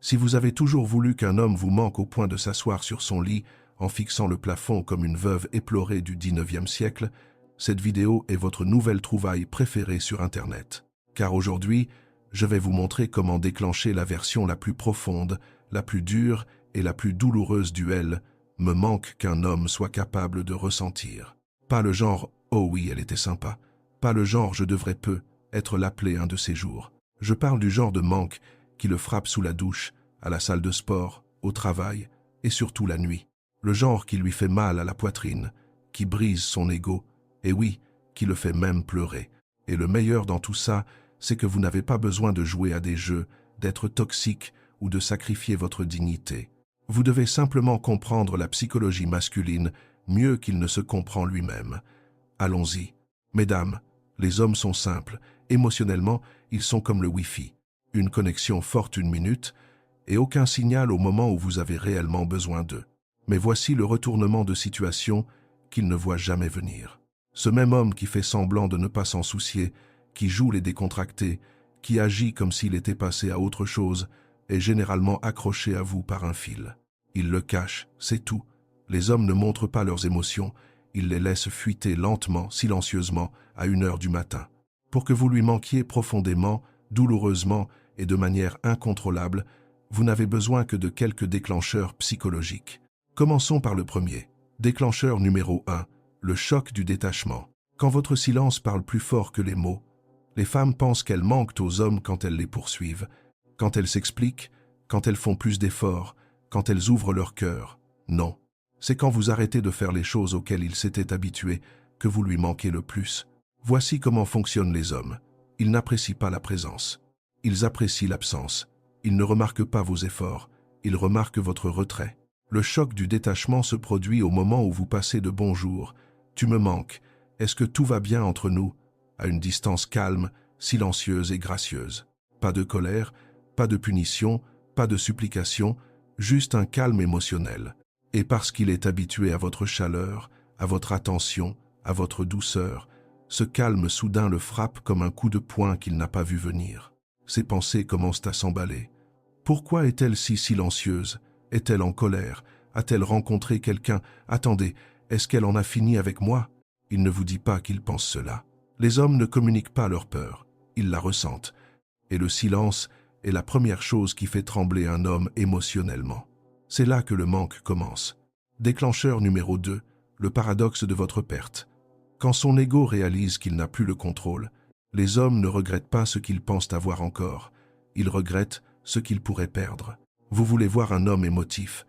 Si vous avez toujours voulu qu'un homme vous manque au point de s'asseoir sur son lit en fixant le plafond comme une veuve éplorée du XIXe siècle, cette vidéo est votre nouvelle trouvaille préférée sur Internet. Car aujourd'hui, je vais vous montrer comment déclencher la version la plus profonde, la plus dure et la plus douloureuse du me manque qu'un homme soit capable de ressentir. Pas le genre « oh oui, elle était sympa », pas le genre « je devrais peu être l'appelé un de ces jours ». Je parle du genre de manque qui le frappe sous la douche, à la salle de sport, au travail et surtout la nuit. Le genre qui lui fait mal à la poitrine, qui brise son ego, et oui, qui le fait même pleurer. Et le meilleur dans tout ça, c'est que vous n'avez pas besoin de jouer à des jeux, d'être toxique ou de sacrifier votre dignité. Vous devez simplement comprendre la psychologie masculine mieux qu'il ne se comprend lui-même. Allons-y. Mesdames, les hommes sont simples. Émotionnellement, ils sont comme le Wi-Fi. Une connexion forte une minute et aucun signal au moment où vous avez réellement besoin d'eux. Mais voici le retournement de situation qu'ils ne voient jamais venir. Ce même homme qui fait semblant de ne pas s'en soucier, qui joue les décontractés, qui agit comme s'il était passé à autre chose, est généralement accroché à vous par un fil. Il le cache, c'est tout. Les hommes ne montrent pas leurs émotions, ils les laissent fuiter lentement, silencieusement, à 1 heure du matin. Pour que vous lui manquiez profondément, douloureusement et de manière incontrôlable, vous n'avez besoin que de quelques déclencheurs psychologiques. Commençons par le premier. Déclencheur numéro 1, le choc du détachement. Quand votre silence parle plus fort que les mots, les femmes pensent qu'elles manquent aux hommes quand elles les poursuivent, quand elles s'expliquent, quand elles font plus d'efforts, quand elles ouvrent leur cœur. Non, c'est quand vous arrêtez de faire les choses auxquelles ils s'étaient habitués que vous lui manquez le plus. Voici comment fonctionnent les hommes. Ils n'apprécient pas la présence. Ils apprécient l'absence. Ils ne remarquent pas vos efforts. Ils remarquent votre retrait. Le choc du détachement se produit au moment où vous passez de bonjour. Tu me manques. Est-ce que tout va bien entre nous? À une distance calme, silencieuse et gracieuse. Pas de colère, pas de punition, pas de supplication, juste un calme émotionnel. Et parce qu'il est habitué à votre chaleur, à votre attention, à votre douceur, ce calme soudain le frappe comme un coup de poing qu'il n'a pas vu venir. Ses pensées commencent à s'emballer. Pourquoi est-elle si silencieuse? Est-elle en colère? A-t-elle rencontré quelqu'un? Attendez, est-ce qu'elle en a fini avec moi? Il ne vous dit pas qu'il pense cela. Les hommes ne communiquent pas leur peur, ils la ressentent. Et le silence est la première chose qui fait trembler un homme émotionnellement. C'est là que le manque commence. Déclencheur numéro 2, le paradoxe de votre perte. Quand son ego réalise qu'il n'a plus le contrôle, les hommes ne regrettent pas ce qu'ils pensent avoir encore. Ils regrettent ce qu'ils pourraient perdre. Vous voulez voir un homme émotif.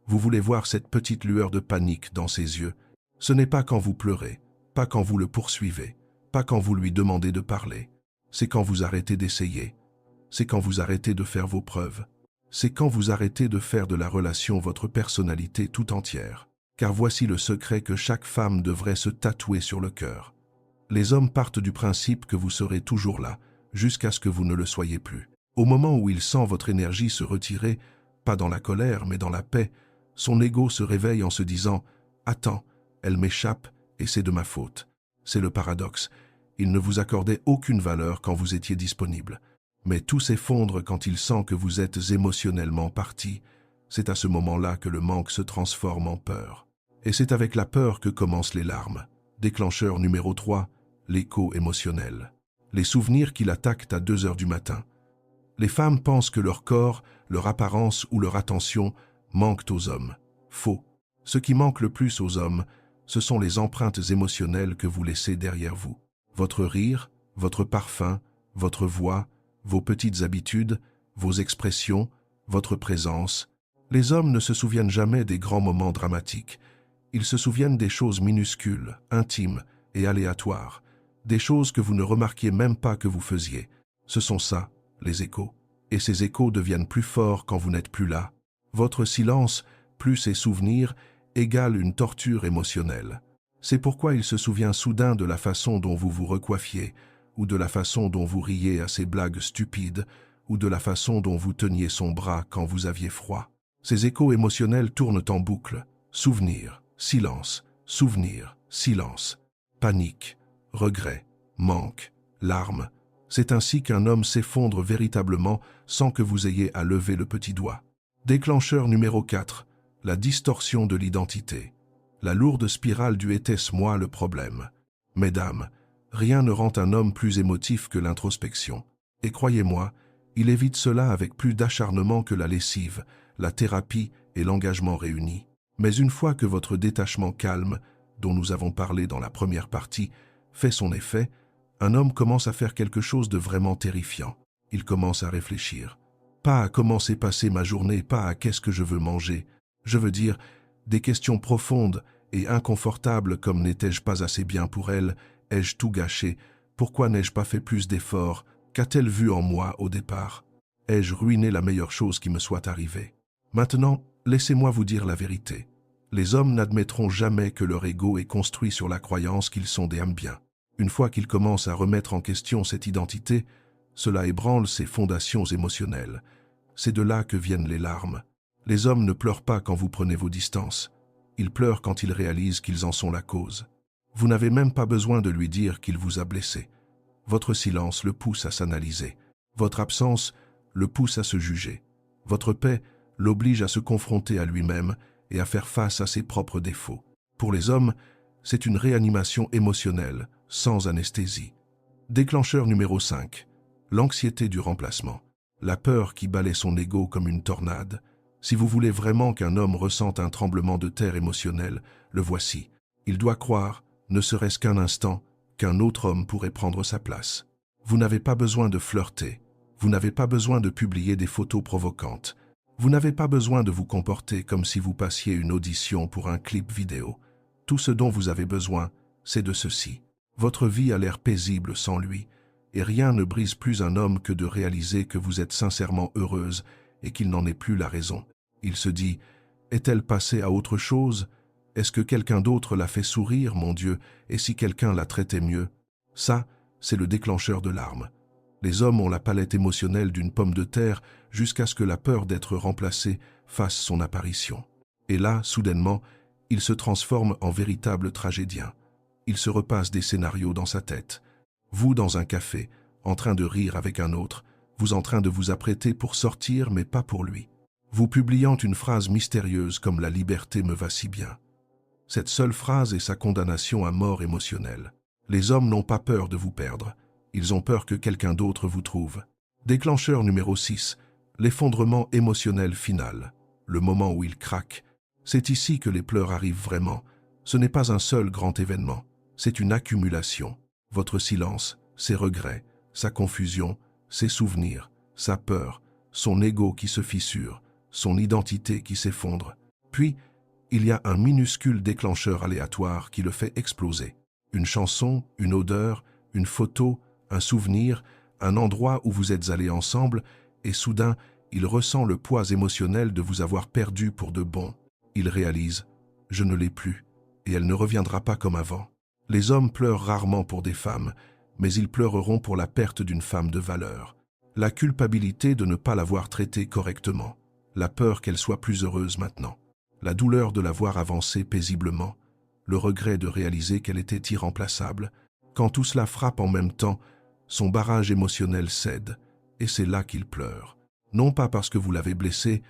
Vous voulez voir cette petite lueur de panique dans ses yeux. Ce n'est pas quand vous pleurez, pas quand vous le poursuivez, pas quand vous lui demandez de parler. C'est quand vous arrêtez d'essayer. C'est quand vous arrêtez de faire vos preuves. C'est quand vous arrêtez de faire de la relation votre personnalité tout entière. Car voici le secret que chaque femme devrait se tatouer sur le cœur. Les hommes partent du principe que vous serez toujours là, jusqu'à ce que vous ne le soyez plus. Au moment où il sent votre énergie se retirer, pas dans la colère mais dans la paix, son ego se réveille en se disant « Attends, elle m'échappe et c'est de ma faute ». C'est le paradoxe. Il ne vous accordait aucune valeur quand vous étiez disponible. Mais tout s'effondre quand il sent que vous êtes émotionnellement parti. C'est à ce moment-là que le manque se transforme en peur. Et c'est avec la peur que commencent les larmes. Déclencheur numéro 3, l'écho émotionnel. Les souvenirs qui l'attaquent à 2 heures du matin. Les femmes pensent que leur corps, leur apparence ou leur attention manquent aux hommes. Faux. Ce qui manque le plus aux hommes, ce sont les empreintes émotionnelles que vous laissez derrière vous. Votre rire, votre parfum, votre voix, vos petites habitudes, vos expressions, votre présence. Les hommes ne se souviennent jamais des grands moments dramatiques. Ils se souviennent des choses minuscules, intimes et aléatoires, des choses que vous ne remarquiez même pas que vous faisiez. Ce sont ça, les échos. Et ces échos deviennent plus forts quand vous n'êtes plus là. Votre silence, plus ces souvenirs, égale une torture émotionnelle. C'est pourquoi il se souvient soudain de la façon dont vous vous recoiffiez, ou de la façon dont vous riez à ces blagues stupides, ou de la façon dont vous teniez son bras quand vous aviez froid. Ces échos émotionnels tournent en boucle. Souvenir, silence, souvenir, silence, panique, regret, manque, larmes. C'est ainsi qu'un homme s'effondre véritablement sans que vous ayez à lever le petit doigt. Déclencheur numéro 4. La distorsion de l'identité. La lourde spirale du « était-ce moi le problème ?» Mesdames, rien ne rend un homme plus émotif que l'introspection. Et croyez-moi, il évite cela avec plus d'acharnement que la lessive, la thérapie et l'engagement réunis. Mais une fois que votre détachement calme, dont nous avons parlé dans la première partie, fait son effet, un homme commence à faire quelque chose de vraiment terrifiant. Il commence à réfléchir. Pas à comment s'est passée ma journée, pas à qu'est-ce que je veux manger. Je veux dire, des questions profondes et inconfortables comme n'étais-je pas assez bien pour elle, ai-je tout gâché, pourquoi n'ai-je pas fait plus d'efforts, qu'a-t-elle vu en moi au départ, ai-je ruiné la meilleure chose qui me soit arrivée. Maintenant, laissez-moi vous dire la vérité. Les hommes n'admettront jamais que leur ego est construit sur la croyance qu'ils sont des âmes bien. Une fois qu'ils commencent à remettre en question cette identité, cela ébranle ses fondations émotionnelles. C'est de là que viennent les larmes. Les hommes ne pleurent pas quand vous prenez vos distances. Ils pleurent quand ils réalisent qu'ils en sont la cause. Vous n'avez même pas besoin de lui dire qu'il vous a blessé. Votre silence le pousse à s'analyser. Votre absence le pousse à se juger. Votre paix l'oblige à se confronter à lui-même et à faire face à ses propres défauts. Pour les hommes, c'est une réanimation émotionnelle, sans anesthésie. Déclencheur numéro 5. L'anxiété du remplacement. La peur qui balaie son ego comme une tornade. Si vous voulez vraiment qu'un homme ressente un tremblement de terre émotionnel, le voici. Il doit croire, ne serait-ce qu'un instant, qu'un autre homme pourrait prendre sa place. Vous n'avez pas besoin de flirter. Vous n'avez pas besoin de publier des photos provocantes. Vous n'avez pas besoin de vous comporter comme si vous passiez une audition pour un clip vidéo. Tout ce dont vous avez besoin, c'est de ceci. Votre vie a l'air paisible sans lui, et rien ne brise plus un homme que de réaliser que vous êtes sincèrement heureuse et qu'il n'en est plus la raison. Il se dit, est-elle passée à autre chose? Est-ce que quelqu'un d'autre l'a fait sourire, mon Dieu, et si quelqu'un la traitait mieux? Ça, c'est le déclencheur de larmes. Les hommes ont la palette émotionnelle d'une pomme de terre jusqu'à ce que la peur d'être remplacé fasse son apparition. Et là, soudainement, il se transforme en véritable tragédien. Il se repasse des scénarios dans sa tête. Vous dans un café, en train de rire avec un autre, vous en train de vous apprêter pour sortir mais pas pour lui. Vous publiant une phrase mystérieuse comme « la liberté me va si bien ». Cette seule phrase est sa condamnation à mort émotionnelle. Les hommes n'ont pas peur de vous perdre. Ils ont peur que quelqu'un d'autre vous trouve. Déclencheur numéro 6. L'effondrement émotionnel final. Le moment où il craque. C'est ici que les pleurs arrivent vraiment. Ce n'est pas un seul grand événement. C'est une accumulation. Votre silence, ses regrets, sa confusion, ses souvenirs, sa peur, son ego qui se fissure, son identité qui s'effondre. Puis, il y a un minuscule déclencheur aléatoire qui le fait exploser. Une chanson, une odeur, une photo, un souvenir, un endroit où vous êtes allés ensemble, et soudain, il ressent le poids émotionnel de vous avoir perdu pour de bon. Il réalise « je ne l'ai plus » et elle ne reviendra pas comme avant. Les hommes pleurent rarement pour des femmes, mais ils pleureront pour la perte d'une femme de valeur. La culpabilité de ne pas l'avoir traitée correctement. La peur qu'elle soit plus heureuse maintenant. La douleur de la voir avancer paisiblement. Le regret de réaliser qu'elle était irremplaçable. Quand tout cela frappe en même temps, son barrage émotionnel cède, et c'est là qu'il pleure. Non pas parce que vous l'avez blessé,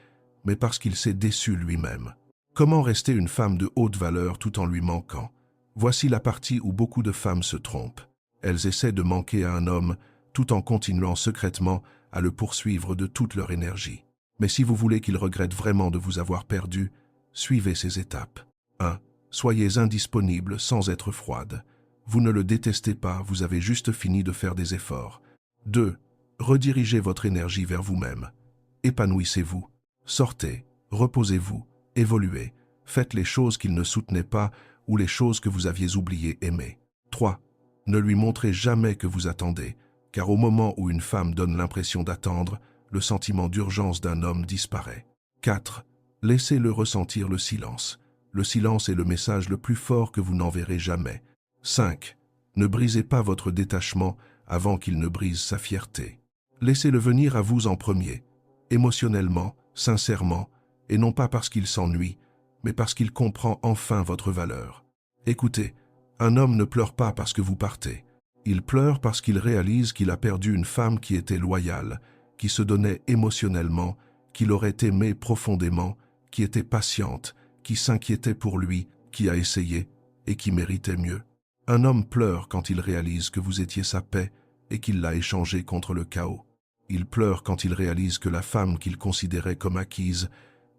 mais parce qu'il s'est déçu lui-même. Comment rester une femme de haute valeur tout en lui manquant? Voici la partie où beaucoup de femmes se trompent. Elles essaient de manquer à un homme tout en continuant secrètement à le poursuivre de toute leur énergie. Mais si vous voulez qu'il regrette vraiment de vous avoir perdu, suivez ces étapes. 1. Soyez indisponible sans être froide. Vous ne le détestez pas, vous avez juste fini de faire des efforts. 2. Redirigez votre énergie vers vous-même. Épanouissez-vous. Sortez, reposez-vous, évoluez. Faites les choses qu'il ne soutenait pas ou les choses que vous aviez oubliées aimer. 3. Ne lui montrez jamais que vous attendez, car au moment où une femme donne l'impression d'attendre, le sentiment d'urgence d'un homme disparaît. 4. Laissez-le ressentir le silence. Le silence est le message le plus fort que vous n'enverrez jamais. 5. Ne brisez pas votre détachement avant qu'il ne brise sa fierté. Laissez-le venir à vous en premier, émotionnellement, sincèrement, et non pas parce qu'il s'ennuie, mais parce qu'il comprend enfin votre valeur. Écoutez, un homme ne pleure pas parce que vous partez. Il pleure parce qu'il réalise qu'il a perdu une femme qui était loyale, qui se donnait émotionnellement, qui l'aurait aimé profondément, qui était patiente, qui s'inquiétait pour lui, qui a essayé et qui méritait mieux. Un homme pleure quand il réalise que vous étiez sa paix et qu'il l'a échangé contre le chaos. Il pleure quand il réalise que la femme qu'il considérait comme acquise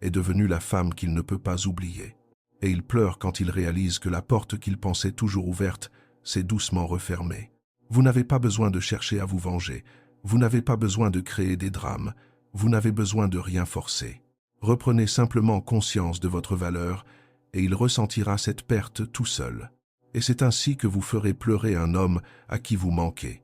est devenue la femme qu'il ne peut pas oublier. Et il pleure quand il réalise que la porte qu'il pensait toujours ouverte s'est doucement refermée. Vous n'avez pas besoin de chercher à vous venger, vous n'avez pas besoin de créer des drames, vous n'avez besoin de rien forcer. Reprenez simplement conscience de votre valeur et il ressentira cette perte tout seul. Et c'est ainsi que vous ferez pleurer un homme à qui vous manquez.